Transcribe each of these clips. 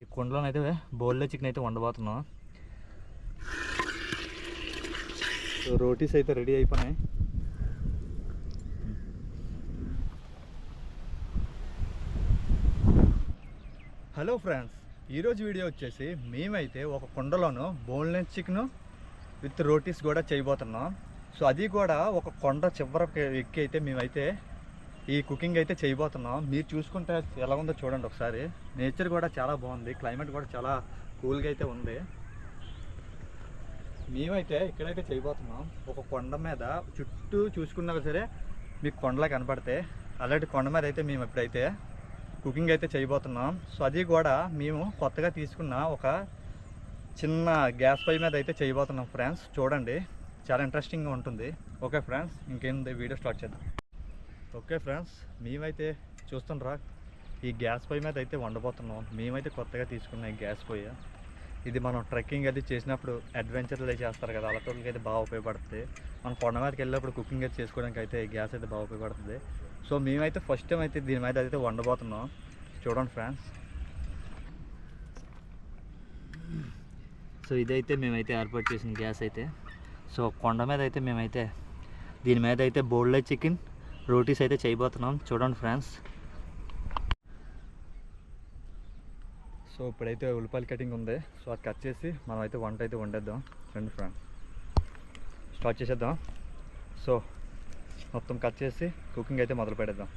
ఈ కుండలోనైతే బౌల్లో చికెన్ అయితే వండబోతున్నాం. సో రోటీస్ అయితే రెడీ అయిపోయినాయి. హలో ఫ్రెండ్స్, ఈరోజు వీడియో వచ్చేసి మేమైతే ఒక కుండలోను బోన్లెస్ చికెన్ విత్ రోటీస్ కూడా చేయబోతున్నాం. సో అది కూడా ఒక కొండ చివరికి ఎక్కి అయితే మేమైతే ఈ కుకింగ్ అయితే చేయబోతున్నాం. మీరు చూసుకుంటే ఎలా ఉందో చూడండి ఒకసారి. నేచర్ కూడా చాలా బాగుంది, క్లైమేట్ కూడా చాలా కూల్గా అయితే ఉంది. మేమైతే ఇక్కడైతే చేయబోతున్నాం. ఒక కొండ మీద చుట్టూ చూసుకున్నా సరే మీకు కొండలా కనపడితే అలాంటి కొండ మీద అయితే మేము ఇప్పుడైతే కుకింగ్ అయితే చేయబోతున్నాం. సో అది కూడా మేము కొత్తగా తీసుకున్న ఒక చిన్న గ్యాస్ పొయ్యి మీద అయితే చేయబోతున్నాం ఫ్రెండ్స్. చూడండి, చాలా ఇంట్రెస్టింగ్గా ఉంటుంది. ఓకే ఫ్రెండ్స్, ఇంకేముంది వీడియో స్టార్ట్ చేద్దాం. ఓకే ఫ్రెండ్స్, మేమైతే చూస్తుండ్రా ఈ గ్యాస్ పొయ్యి మీద అయితే వండబోతున్నాం. మేమైతే కొత్తగా తీసుకున్న ఈ గ్యాస్ పొయ్యి. ఇది మనం ట్రెక్కింగ్ అది చేసినప్పుడు అడ్వెంచర్లు అయితే చేస్తారు కదా, అలాంటి అయితే బాగా ఉపయోగపడుతుంది. మనం కొండ మీదకి వెళ్ళినప్పుడు కుకింగ్ అయితే చేసుకోవడానికి అయితే ఈ గ్యాస్ అయితే బాగా ఉపయోగపడుతుంది. సో మేమైతే ఫస్ట్ టైం అయితే దీని మీద అయితే వండబోతున్నాం. చూడండి ఫ్రెండ్స్. సో ఇదైతే మేమైతే ఏర్పాటు చేసిన గ్యాస్ అయితే. సో కొండ మీద అయితే మేమైతే దీని మీద అయితే బోన్లెస్ చికెన్ రోటీస్ అయితే చేయబోతున్నాం. చూడండి ఫ్రెండ్స్. సో ఇప్పుడైతే ఉల్లిపాయల కటింగ్ ఉంది. సో అది కట్ చేసి మనం అయితే వంట అయితే వండేద్దాం. రండి ఫ్రెండ్స్, స్టార్ట్ చేసేద్దాం. సో మొత్తం కట్ చేసి కుకింగ్ అయితే మొదలు పెడేద్దాం.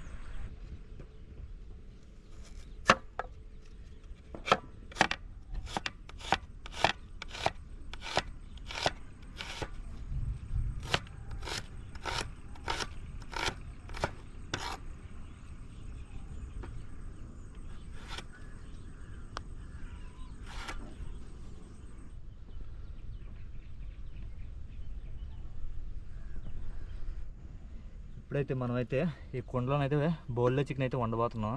ఇప్పుడైతే మనమైతే ఈ కుండలోనైతే బౌల్లో చికెన్ అయితే వండబోతున్నాం.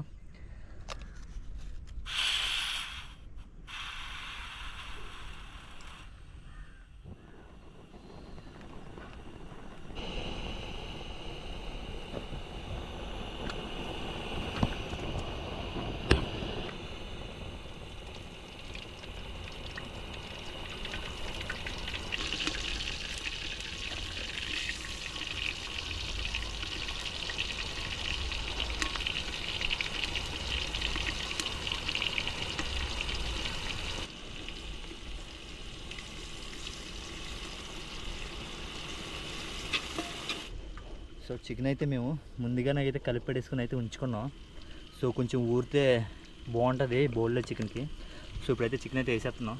సో చికెన్ అయితే మేము ముందుగానే అయితే కలిపెట్టేసుకుని అయితే ఉంచుకున్నాం. సో కొంచెం ఊరితే బాగుంటుంది బౌల్లో చికెన్కి. సో ఇప్పుడైతే చికెన్ అయితే వేసేస్తున్నాం.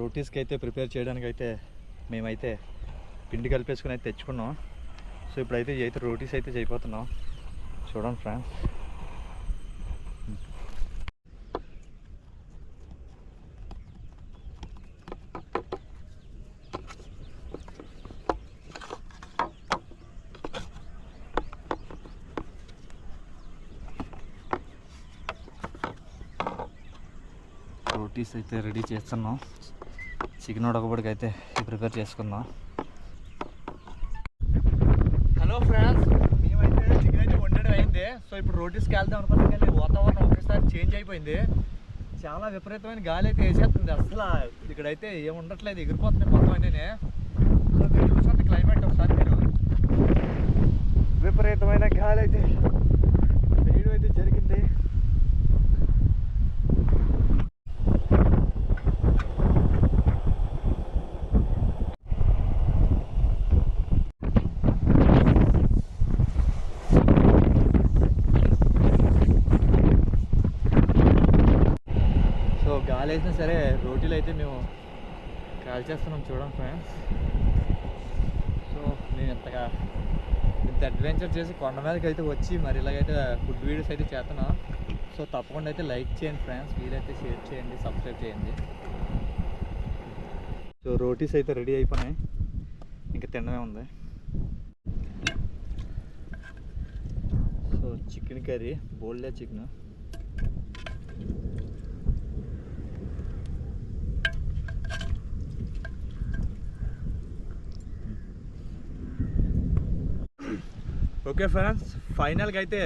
రోటీస్కి అయితే ప్రిపేర్ చేయడానికి అయితే మేమైతే పిండి కలిపేసుకుని అయితే తెచ్చుకున్నాం. సో ఇప్పుడైతే అయితే రోటీస్ అయితే చేయబోతున్నాం. చూడండి ఫ్రెండ్స్. రోటీస్ అయితే రెడీ చేస్తున్నాం. చికెన్ ఉడకబడికి అయితే ప్రిపేర్ చేసుకుందాం. హలో ఫ్రెండ్స్, మేమైతే చికెన్ అయితే వండడం అయింది. సో ఇప్పుడు రోటీస్కి వెళ్దాం అనుకున్నాం, కానీ వాతావరణం ఒకేసారి చేంజ్ అయిపోయింది. చాలా విపరీతమైన గాలి అయితే వేసేస్తుంది. అసలు ఇక్కడైతే ఏమి ఉండట్లేదు, ఎగిరిపోతుంది మొత్తం అన్నీ. సో మీరు చూసినట్టు క్లైమేట్ ఒకసారి మీరు విపరీతమైన గాలి అయితే వేయడం అయితే జరిగింది. గాలి వేసినా సరే రోటీలు అయితే మేము కాల్ చేస్తున్నాం. చూడండి ఫ్రెండ్స్. సో నేను ఇంత అడ్వెంచర్ చేసి కొండ మీదకి అయితే వచ్చి మరి ఇలాగైతే ఫుడ్ వీడియోస్ అయితే చేస్తున్నాం. సో తప్పకుండా అయితే లైక్ చేయండి ఫ్రెండ్స్, వీలైతే షేర్ చేయండి, సబ్స్క్రైబ్ చేయండి. సో రోటీస్ అయితే రెడీ అయిపోయినాయి, ఇంకా తినడమే ఉంది. సో చికెన్ కర్రీ, బోల్డే చికెన్. ఓకే ఫ్రెండ్స్, ఫైనల్గా అయితే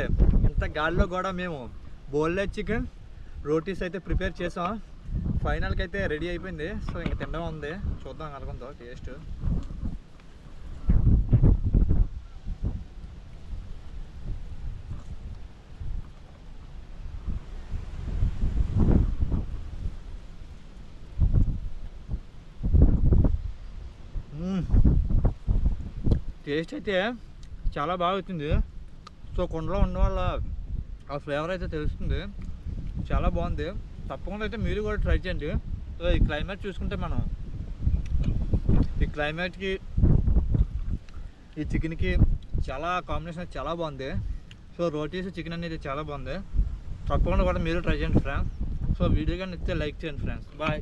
ఇంత గాలిలో కూడా మేము బోల్లెట్ చికెన్ రోటీస్ అయితే ప్రిపేర్ చేసాం. ఫైనల్కి అయితే రెడీ అయిపోయింది. సో ఇంకా తినడం ఉంది, చూద్దాం కలుగుందో టేస్ట్. టేస్ట్ అయితే చాలా బాగా వచ్చింది. సో కొండలో ఉన్న వల్ల ఆ ఫ్లేవర్ అయితే తెలుస్తుంది, చాలా బాగుంది. తప్పకుండా అయితే మీరు కూడా ట్రై చేయండి. సో ఈ క్లైమేట్ చూసుకుంటే మనం ఈ క్లైమేట్కి ఈ చికెన్కి చాలా కాంబినేషన్ చాలా బాగుంది. సో రోటీస్ చికెన్ అనేది చాలా బాగుంది. తప్పకుండా కూడా మీరు ట్రై చేయండి ఫ్రెండ్స్. సో వీడియో కానీ ఇస్తే లైక్ చేయండి ఫ్రెండ్స్. బాయ్.